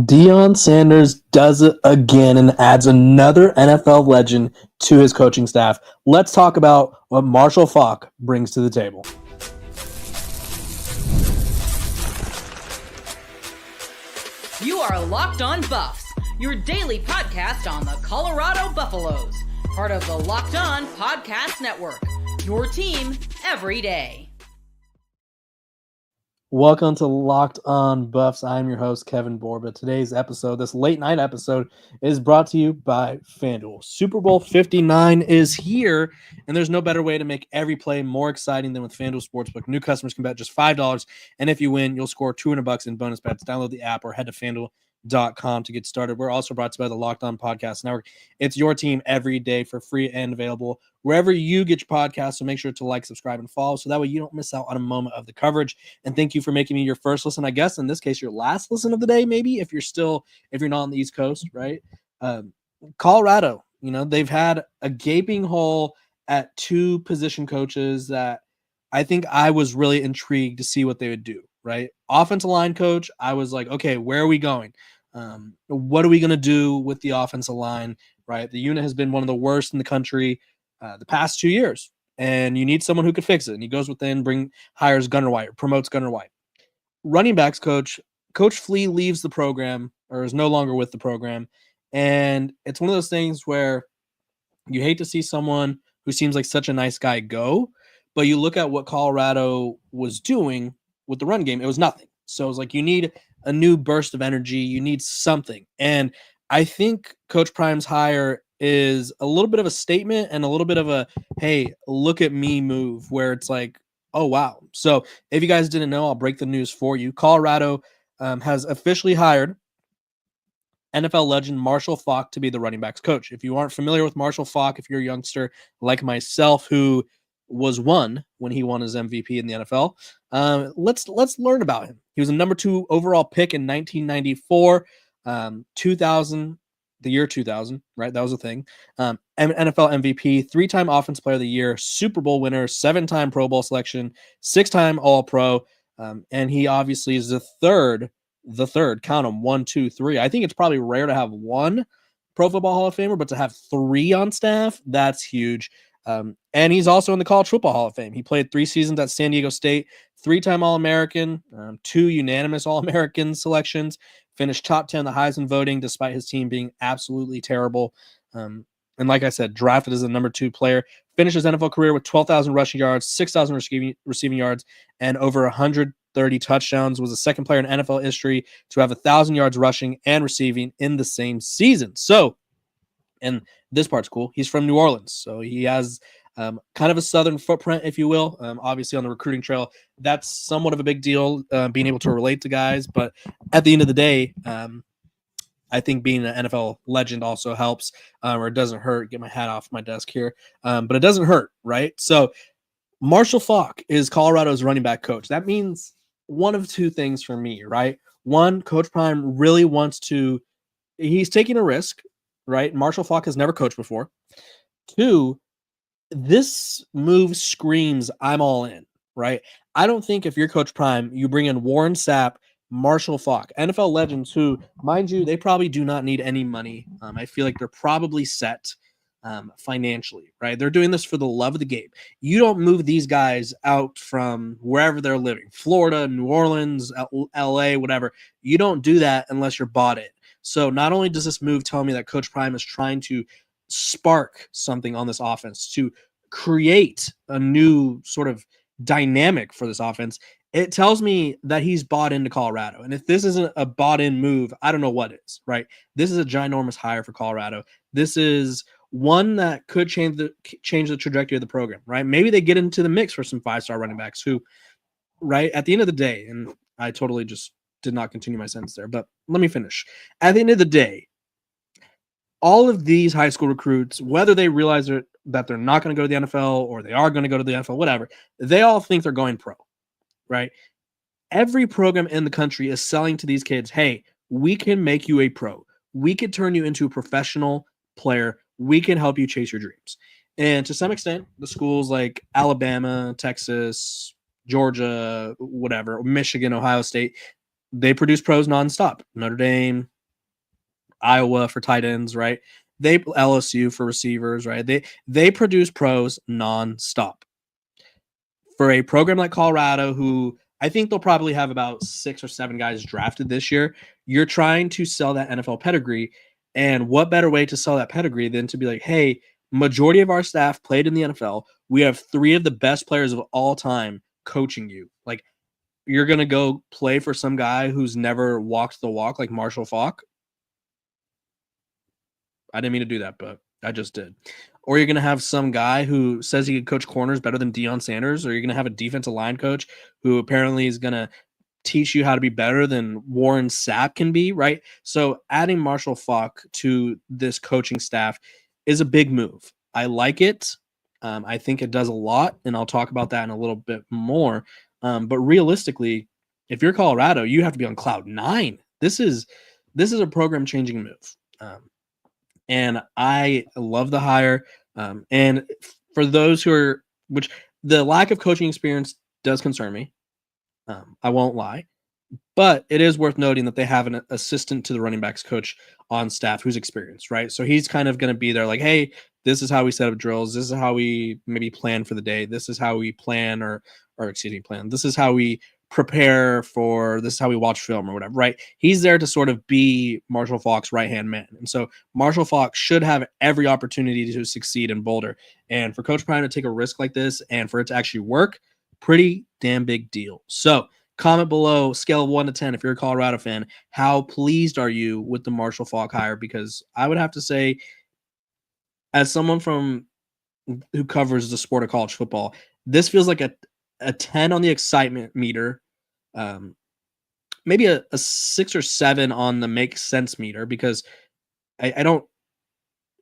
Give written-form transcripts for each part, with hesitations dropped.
Deion Sanders does it again and adds another NFL legend to his coaching staff. Let's talk about what Marshall Faulk brings to the table. You are Locked On Buffs, your daily podcast on the Colorado Buffaloes, part of the Locked On Podcast Network, your team every day. Welcome to Locked On Buffs. I'm your host, Kevin Borba. Today's episode, this late night episode, is brought to you by FanDuel. Super Bowl 59 is here, and there's no better way to make every play more exciting than with FanDuel Sportsbook. New customers can bet just $5, and if you win, you'll score $200 in bonus bets. Download the app or head to FanDuel.com to get started. We're also brought to you by the Locked On Podcast Network. It's your team every day for free and available wherever you get your podcasts. So make sure to like, subscribe, and follow so that way you don't miss out on a moment of the coverage. And thank you for making me your first listen, I guess in this case your last listen of the day, maybe if you're not on the East Coast, right? Colorado, they've had a gaping hole at two position coaches that I think I was really intrigued to see what they would do, right? Offensive line coach, I was like, okay, where are we going? What are we going to do with the offensive line, right? The unit has been one of the worst in the country the past 2 years, and you need someone who could fix it. And he goes within, hires Gunnar White, promotes Gunnar White. Running backs coach Flea leaves the program or is no longer with the program. And it's one of those things where you hate to see someone who seems like such a nice guy go, but you look at what Colorado was doing with the run game, it was nothing. So it was like, you need a new burst of energy. You need something. And I think Coach Prime's hire is a little bit of a statement and a little bit of a, hey, look at me move, where it's like, oh, wow. So if you guys didn't know, I'll break the news for you. Colorado has officially hired NFL legend Marshall Faulk to be the running backs coach. If you aren't familiar with Marshall Faulk, if you're a youngster like myself who was one when he won his MVP in the NFL, let's learn about him. He was a number 2 overall pick in 1994, 2000, the year 2000, right? That was a thing. NFL MVP, 3-time Offensive Player of the Year, Super Bowl winner, 7-time Pro Bowl selection, 6-time All-Pro, and he obviously is the third, count them, 1, 2, 3. I think it's probably rare to have one Pro Football Hall of Famer, but to have 3 on staff, that's huge. And he's also in the College Football Hall of Fame. He played 3 seasons at San Diego State, 3-time All-American, 2 unanimous All-American selections, finished top 10 in the Heisman voting despite his team being absolutely terrible. And like I said, drafted as a number 2 player, finished his NFL career with 12,000 rushing yards, 6,000 receiving yards, and over 130 touchdowns. Was the second player in NFL history to have 1,000 yards rushing and receiving in the same season. So, and this part's cool, he's from New Orleans, so he has kind of a Southern footprint, if you will. Obviously on the recruiting trail, that's somewhat of a big deal, being able to relate to guys. But at the end of the day, I think being an NFL legend also helps, or it doesn't hurt. Get my hat off my desk here, but it doesn't hurt, right? So Marshall Faulk is Colorado's running back coach. That means one of two things for me, right? One, Coach Prime really wants to, he's taking a risk, right? Marshall Faulk has never coached before. 2, this move screams I'm all in, right? I don't think if you're Coach Prime, you bring in Warren Sapp, Marshall Faulk, NFL legends who, mind you, they probably do not need any money. I feel like they're probably set financially, right? They're doing this for the love of the game. You don't move these guys out from wherever they're living, Florida, New Orleans, LA, whatever. You don't do that unless you're bought in. So not only does this move tell me that Coach Prime is trying to spark something on this offense, to create a new sort of dynamic for this offense, it tells me that he's bought into Colorado. And if this isn't a bought in move, I don't know what is, right? This is a ginormous hire for Colorado. This is one that could change the trajectory of the program, right? Maybe they get into the mix for some 5-star running backs who, right, at the end of the day, and I totally just did not continue my sentence there, but let me finish. At the end of the day, all of these high school recruits, whether they realize that they're not going to go to the NFL or they are going to go to the NFL, whatever, they all think they're going pro, right? Every program in the country is selling to these kids, hey, we can make you a pro. We can turn you into a professional player. We can help you chase your dreams. And to some extent, the schools like Alabama, Texas, Georgia, whatever, Michigan, Ohio State, they produce pros nonstop. Notre Dame, Iowa for tight ends, right? They LSU for receivers, right? They produce pros nonstop. For a program like Colorado, who I think they'll probably have about 6 or 7 guys drafted this year, you're trying to sell that NFL pedigree. And what better way to sell that pedigree than to be like, hey, majority of our staff played in the NFL. We have 3 of the best players of all time coaching you. Like, you're going to go play for some guy who's never walked the walk like Marshall Faulk. I didn't mean to do that, but I just did. Or you're going to have some guy who says he can coach corners better than Deion Sanders, or you're going to have a defensive line coach who apparently is going to teach you how to be better than Warren Sapp can be, right? So adding Marshall Faulk to this coaching staff is a big move. I like it. I think it does a lot, and I'll talk about that in a little bit more. But realistically, if you're Colorado, you have to be on cloud 9. This is a program-changing move. And I love the hire. And for those who are, which the lack of coaching experience does concern me. I won't lie. But it is worth noting that they have an assistant to the running backs coach on staff who's experienced, right? So he's kind of going to be there like, hey, this is how we set up drills. This is how we maybe plan for the day. This is how we plan plan. This is how we prepare for, this is how we watch film or whatever, right? He's there to sort of be Marshall Faulk's right-hand man. And so Marshall Faulk should have every opportunity to succeed in Boulder. And for Coach Prime to take a risk like this and for it to actually work, pretty damn big deal. So comment below, scale of 1 to 10, if you're a Colorado fan, how pleased are you with the Marshall Faulk hire? Because I would have to say, as someone who covers the sport of college football, this feels like a 10 on the excitement meter, maybe a 6 or 7 on the make sense meter, because I don't.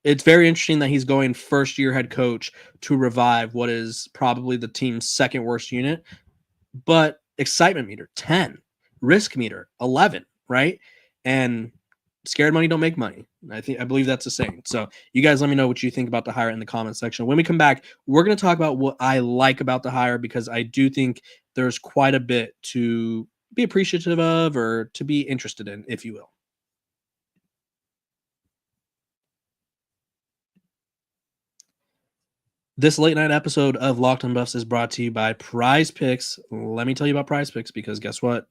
It's very interesting that he's going first year head coach to revive what is probably the team's second worst unit, but excitement meter 10, risk meter 11, right? And scared money don't make money. I believe that's a saying. So you guys let me know what you think about the hire in the comment section. When we come back, we're going to talk about what I like about the hire, because I do think there's quite a bit to be appreciative of or to be interested in, if you will. This late night episode of Locked on Buffs is brought to you by PrizePicks. Let me tell you about PrizePicks, because guess what?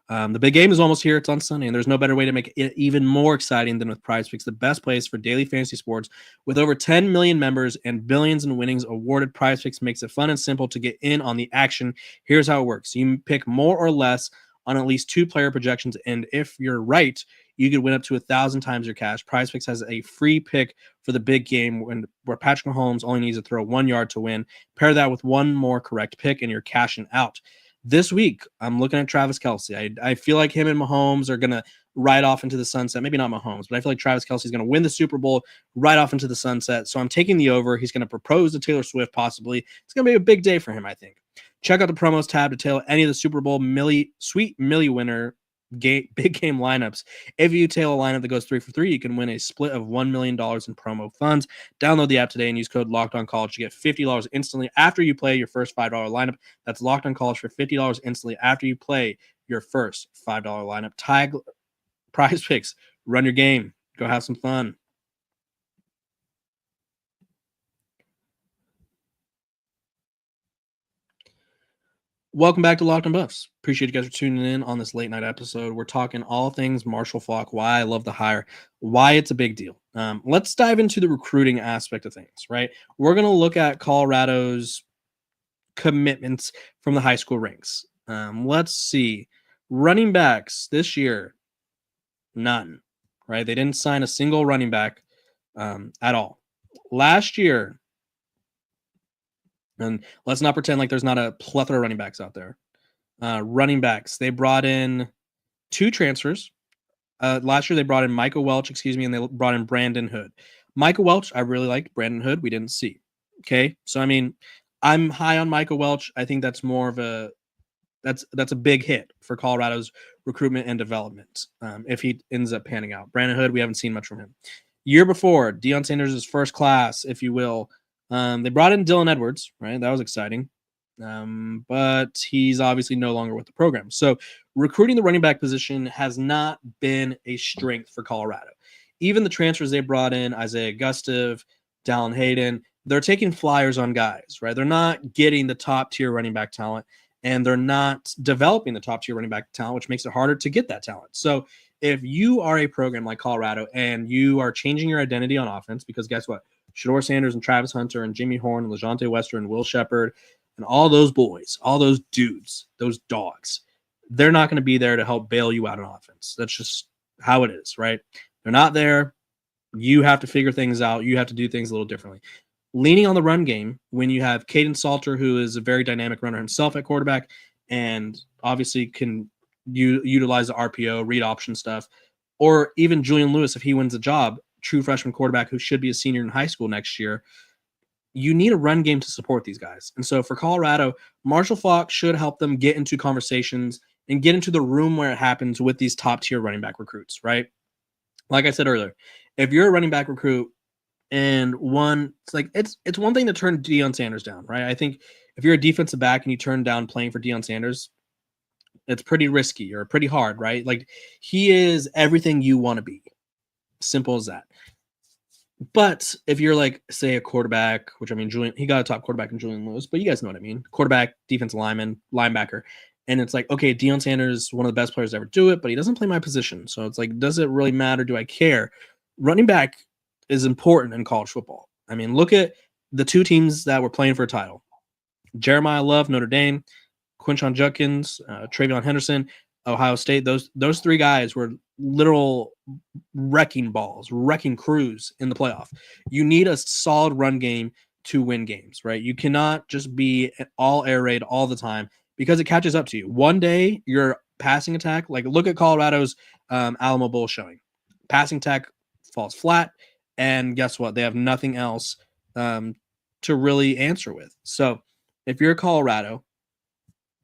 The big game is almost here. It's on Sunday, and there's no better way to make it even more exciting than with PrizePicks, the best place for daily fantasy sports. With over 10 million members and billions in winnings awarded, PrizePicks makes it fun and simple to get in on the action. Here's how it works. You pick more or less on at least 2 player projections, and if you're right, you could win up to 1,000 times your cash. PrizePicks has a free pick for the big game where Patrick Mahomes only needs to throw 1 yard to win. Pair that with one more correct pick, and you're cashing out. This week, I'm looking at Travis Kelce. I feel like him and Mahomes are going to ride off into the sunset. Maybe not Mahomes, but I feel like Travis Kelce is going to win the Super Bowl right off into the sunset. So I'm taking the over. He's going to propose to Taylor Swift, possibly. It's going to be a big day for him, I think. Check out the promos tab to tail any of the Super Bowl Sweet Millie winner big game lineups. If you tail a lineup that goes 3 for 3, you can win a split of $1 million in promo funds. Download the app today and use code LOCKEDONCollege to get $50 instantly after you play your first $5 lineup. That's Locked on College for $50 instantly after you play your first $5 lineup. Tag PrizePicks. Run your game. Go have some fun. Welcome back to Locked on Buffs. Appreciate you guys for tuning in on this late night episode. We're talking all things Marshall Faulk, why I love the hire, why it's a big deal. Let's dive into the recruiting aspect of things, right? We're going to look at Colorado's commitments from the high school ranks. Let's see. Running backs this year, none, right? They didn't sign a single running back at all. Last year, and let's not pretend like there's not a plethora of running backs out there. Running backs, they brought in 2 transfers. Last year, they brought in Michael Welch, and they brought in Brandon Hood. Michael Welch, I really liked. Brandon Hood, we didn't see. Okay, so I mean, I'm high on Michael Welch. I think that's more of that's a big hit for Colorado's recruitment and development if he ends up panning out. Brandon Hood, we haven't seen much from him. Year before, Deion Sanders' first class, if you will. They brought in Dylan Edwards, right? That was exciting. but he's obviously no longer with the program. So recruiting the running back position has not been a strength for Colorado. Even the transfers they brought in, Isaiah Gustav, Dallin Hayden, they're taking flyers on guys, right? They're not getting the top tier running back talent, and they're not developing the top tier running back talent, which makes it harder to get that talent. So if you are a program like Colorado and you are changing your identity on offense, because guess what? Shador Sanders and Travis Hunter and Jimmy Horn and LeJontay Wester and Will Shepard and all those boys, all those dudes, those dogs, they're not going to be there to help bail you out on offense. That's just how it is, right? They're not there. You have to figure things out. You have to do things a little differently. Leaning on the run game when you have Caden Salter, who is a very dynamic runner himself at quarterback and obviously can utilize the RPO, read option stuff, or even Julian Lewis if he wins the job, true freshman quarterback who should be a senior in high school next year. You need a run game to support these guys. And so for Colorado, Marshall Faulk should help them get into conversations and get into the room where it happens with these top tier running back recruits, right? Like I said earlier, if you're a running back recruit and it's one thing to turn Deion Sanders down, right? I think if you're a defensive back and you turn down playing for Deion Sanders, it's pretty risky or pretty hard, right? Like he is everything you want to be. Simple as that. But if you're like, say, a quarterback, which I mean, he got a top quarterback in Julian Lewis, but you guys know what I mean. Quarterback, defensive lineman, linebacker. And it's like, okay, Deion Sanders is one of the best players to ever do it, but he doesn't play my position. So it's like, does it really matter? Do I care? Running back is important in college football. I mean, look at the two teams that were playing for a title. Jeremiah Love, Notre Dame, Quinshon Judkins, Travion Henderson, Ohio State. Those three guys were literal wrecking balls, wrecking crews in the playoff. You need a solid run game to win games, right? You cannot just be all air raid all the time because it catches up to you. One day, your passing attack, like look at Colorado's Alamo Bowl showing. Passing attack falls flat, and guess what? They have nothing else to really answer with. So if you're Colorado,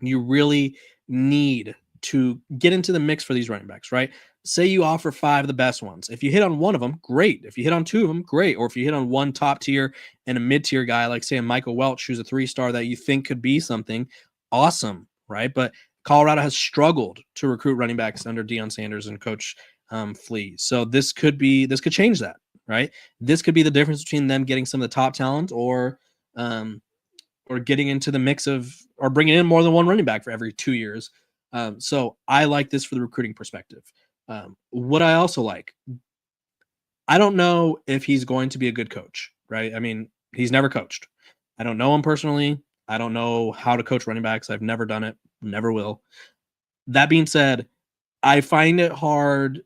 you really need to get into the mix for these running backs, right? Say you offer 5 of the best ones. If you hit on one of them, great. If you hit on 2 of them, great. Or if you hit on one top tier and a mid-tier guy, like say a Michael Welch, who's a 3-star that you think could be something, awesome, right? But Colorado has struggled to recruit running backs under Deion Sanders and Coach Flea. So this could change that, right? This could be the difference between them getting some of the top talent or getting into the mix of or bringing in more than one running back for every 2 years. So I like this for the recruiting perspective. What I also like, I don't know if he's going to be a good coach, right? I mean, he's never coached. I don't know him personally. I don't know how to coach running backs. I've never done it, never will. That being said, I find it hard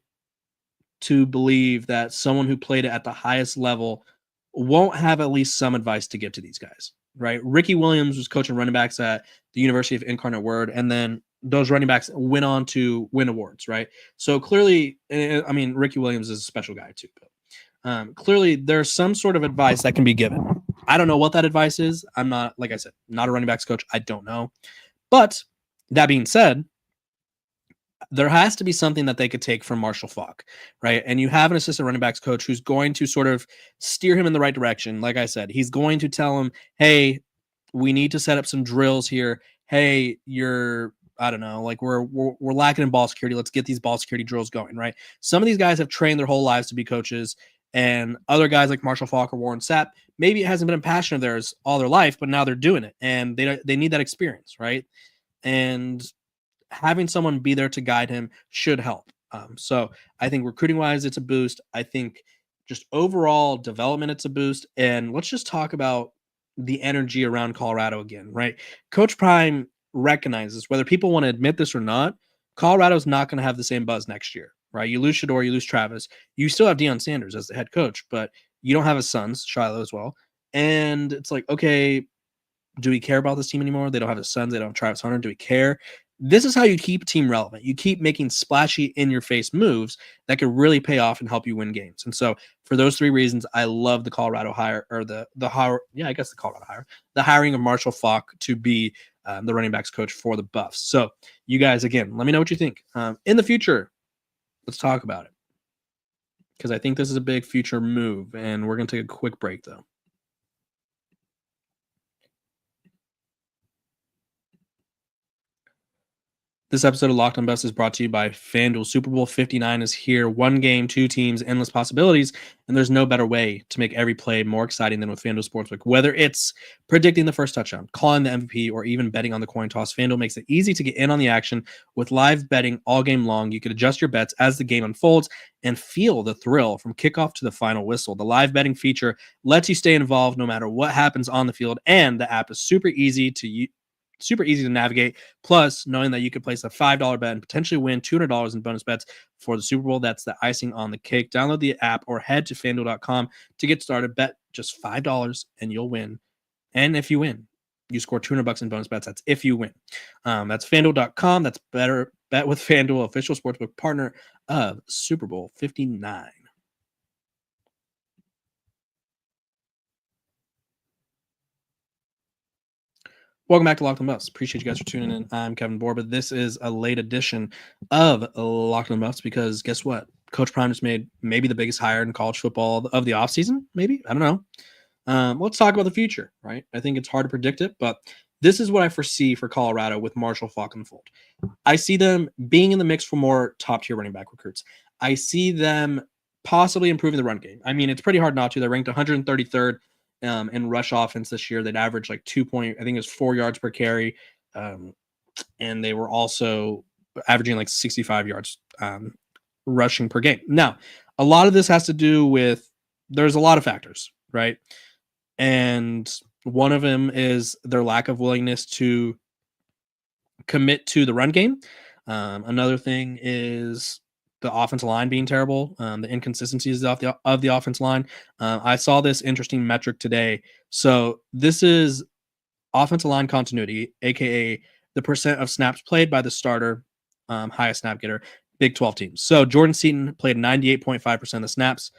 to believe that someone who played it at the highest level won't have at least some advice to give to these guys, right? Ricky Williams was coaching running backs at the University of Incarnate Word, and then those running backs went on to win awards, right? So clearly, I mean, Ricky Williams is a special guy too. But clearly, there's some sort of advice that can be given. I don't know what that advice is. I'm not, like I said, not a running backs coach. I don't know. But that being said, there has to be something that they could take from Marshall Faulk, right? And you have an assistant running backs coach who's going to sort of steer him in the right direction. Like I said, he's going to tell him, hey, we need to set up some drills here. Hey, I don't know, like we're lacking in ball security. Let's get these ball security drills going, right? Some of these guys have trained their whole lives to be coaches, and other guys like Marshall Faulk or Warren Sapp, maybe it hasn't been a passion of theirs all their life, but now they're doing it, and they need that experience, right? And having someone be there to guide him should help. So I think recruiting wise, it's a boost. I think just overall development, it's a boost. And let's just talk about the energy around Colorado again, right? Coach Prime recognizes, whether people want to admit this or not, Colorado's not going to have the same buzz next year, right? You lose Shador, you lose Travis. You still have Deion Sanders as the head coach, but you don't have his sons, Shiloh as well. And it's like, okay, do we care about this team anymore? They don't have his sons. They don't have Travis Hunter. Do we care? This is how you keep a team relevant. You keep making splashy in-your-face moves that could really pay off and help you win games. And so for those 3 reasons, I love the Colorado hire, or the Colorado hire, the hiring of Marshall Faulk to be the running backs coach for the Buffs. So you guys, again, let me know what you think. In the future, let's talk about it, because I think this is a big future move, and we're going to take a quick break, though. This episode of Locked on Buffs is brought to you by FanDuel. Super Bowl 59 is here. One game, two teams, endless possibilities, and there's no better way to make every play more exciting than with FanDuel Sportsbook. Whether it's predicting the first touchdown, calling the MVP, or even betting on the coin toss, FanDuel makes it easy to get in on the action. With live betting all game long, you can adjust your bets as the game unfolds and feel the thrill from kickoff to the final whistle. The live betting feature lets you stay involved no matter what happens on the field, and the app is super easy to navigate. Plus, knowing that you could place a $5 bet and potentially win $200 in bonus bets for the Super Bowl, that's the icing on the cake. Download the app or head to FanDuel.com to get started. Bet just $5 and you'll win. And if you win, you score $200 in bonus bets. That's if you win. That's FanDuel.com. That's better bet with FanDuel, official sportsbook partner of Super Bowl 59. Welcome back to Locked on Buffs. Appreciate you guys for tuning in. I'm Kevin Borba. This is a late edition of Locked on Buffs because guess what? Coach Prime just made maybe the biggest hire in college football of the offseason. Maybe. I don't know. Let's talk about the future, right? I think it's hard to predict it, but this is what I foresee for Colorado with Marshall Faulk in the fold. I see them being in the mix for more top-tier running back recruits. I see them possibly improving the run game. I mean, it's pretty hard not to. They're ranked 133rd in rush offense this year. They'd average like 4 yards per carry. And they were also averaging like 65 yards rushing per game. Now, a lot of this has to do with, there's a lot of factors, right? And one of them is their lack of willingness to commit to the run game. Another thing is the offensive line being terrible, the inconsistencies of the offensive line. I saw this interesting metric today. So this is offensive line continuity, aka the percent of snaps played by the starter, highest snap getter, Big 12 teams. So Jordan Seaton played 98.5% of the snaps.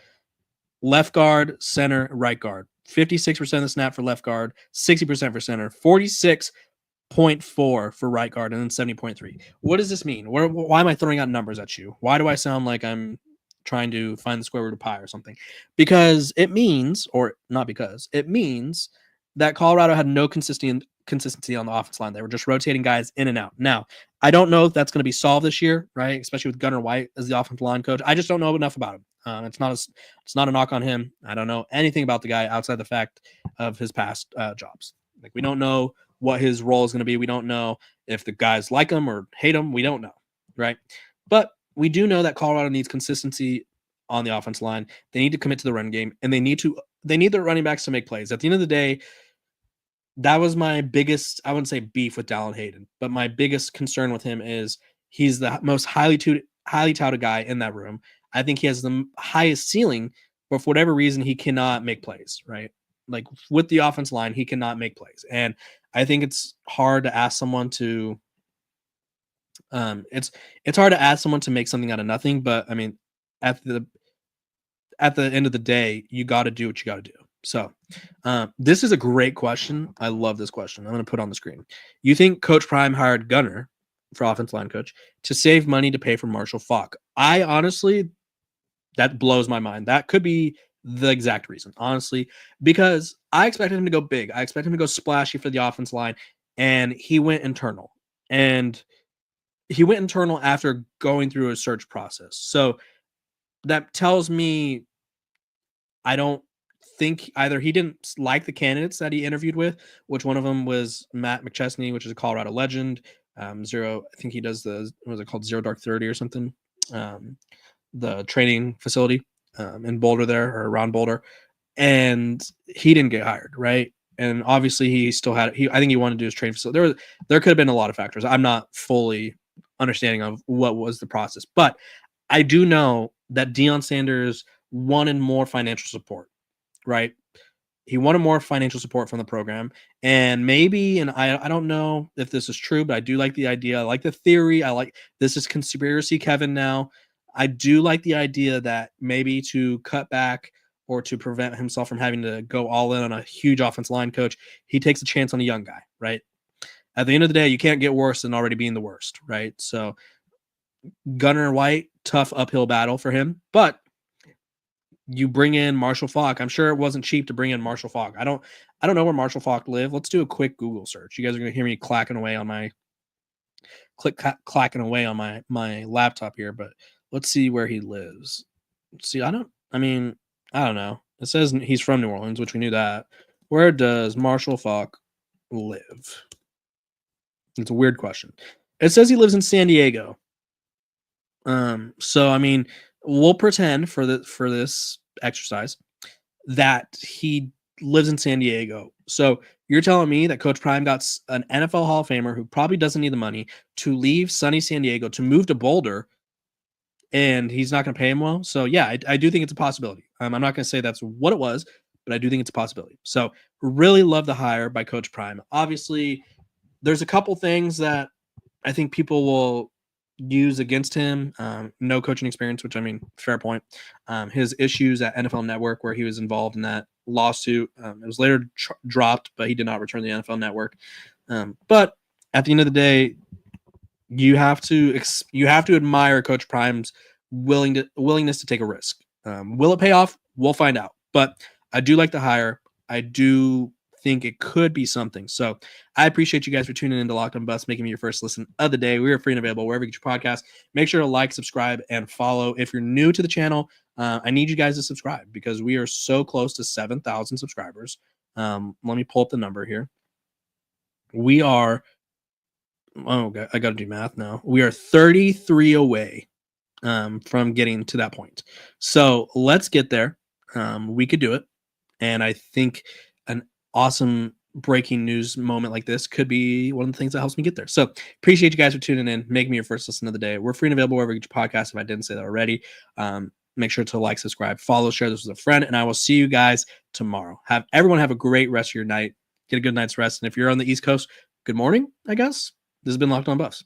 Left guard, center, right guard. 56% of the snap for left guard, 60% for center, 46.4 for right guard, and then 70.3. What does this mean? Why am I throwing out numbers at you? Why do I sound like I'm trying to find the square root of pi or something? Because it means, or not because, it means that Colorado had no consistency on the offensive line. They were just rotating guys in and out. Now, I don't know if that's going to be solved this year, right? Especially with Gunnar White as the offensive line coach. I just don't know enough about him. It's not a knock on him. I don't know anything about the guy outside the fact of his past jobs. Like, we don't know what his role is going to be. We don't know if the guys like him or hate him. We don't know, right? But we do know that Colorado needs consistency on the offensive line. They need to commit to the run game, and they need their running backs to make plays. At the end of the day, that was my biggest, I wouldn't say beef with Dallin Hayden, but my biggest concern with him is he's the most highly touted guy in that room. I think he has the highest ceiling, but for whatever reason, he cannot make plays, right? Like with the offense line, he cannot make plays. And I think it's hard to ask someone to it's hard to ask someone to make something out of nothing, but I mean, at the end of the day, you got to do what you got to do. So this is a great question. I love this question. I'm going to put it on the screen. You think Coach Prime hired Gunnar for offensive line coach to save money to pay for Marshall Faulk? I honestly, that blows my mind. That could be the exact reason, honestly, because I expected him to go big. I expected him to go splashy for the offense line, and he went internal. And he went internal after going through a search process. So that tells me I don't think either he didn't like the candidates that he interviewed with, which one of them was Matt McChesney, which is a Colorado legend. I think he does what is it called, Zero Dark 30 or something, the training facility in Boulder there, or around Boulder, and he didn't get hired, right? And obviously he still had I think he wanted to do his training facility. There could have been a lot of factors. I'm not fully understanding of what was the process, but I do know that Deion Sanders wanted more financial support, right? He wanted more financial support from the program, and maybe, and I don't know if this is true, but I do like the idea. I like the theory. I like, this is conspiracy Kevin now. I do like the idea that maybe to cut back or to prevent himself from having to go all in on a huge offensive line coach, he takes a chance on a young guy, right? At the end of the day, you can't get worse than already being the worst, right? So Gunnar White, tough uphill battle for him, but you bring in Marshall Faulk. I'm sure it wasn't cheap to bring in Marshall Faulk. I don't know where Marshall Faulk lived. Let's do a quick Google search. You guys are going to hear me clacking away on my clacking away on my laptop here, but let's see where he lives. See, I don't know. It says he's from New Orleans, which we knew that. Where does Marshall Faulk live? It's a weird question. It says he lives in San Diego. So I mean, we'll pretend for this exercise that he lives in San Diego. So you're telling me that Coach Prime got an NFL Hall of Famer who probably doesn't need the money to leave sunny San Diego to move to Boulder, and he's not going to pay him well? So yeah, I do think it's a possibility. I'm not going to say that's what it was, but I do think it's a possibility. So really love the hire by Coach Prime. Obviously, there's a couple things that I think people will use against him. No coaching experience, which I mean, fair point. His issues at NFL Network, where he was involved in that lawsuit. It was later dropped, but he did not return to the NFL Network. But at the end of the day, you have to admire Coach Prime's willingness to take a risk. Will it pay off? We'll find out. But I do like the hire. I do think it could be something. So I appreciate you guys for tuning into Locked On Buffs, making me your first listen of the day. We are free and available wherever you get your podcast. Make sure to like, subscribe, and follow. If you're new to the channel, I need you guys to subscribe because we are so close to 7,000 subscribers. Let me pull up the number here. We are, I got to do math now. We are 33 away from getting to that point. So let's get there. We could do it. And I think an awesome breaking news moment like this could be one of the things that helps me get there. So appreciate you guys for tuning in. Make me your first listen of the day. We're free and available wherever you get your podcast. If I didn't say that already, make sure to like, subscribe, follow, share this with a friend, and I will see you guys tomorrow. Everyone have a great rest of your night. Get a good night's rest. And if you're on the East Coast, good morning, I guess. This has been Locked On Buffs.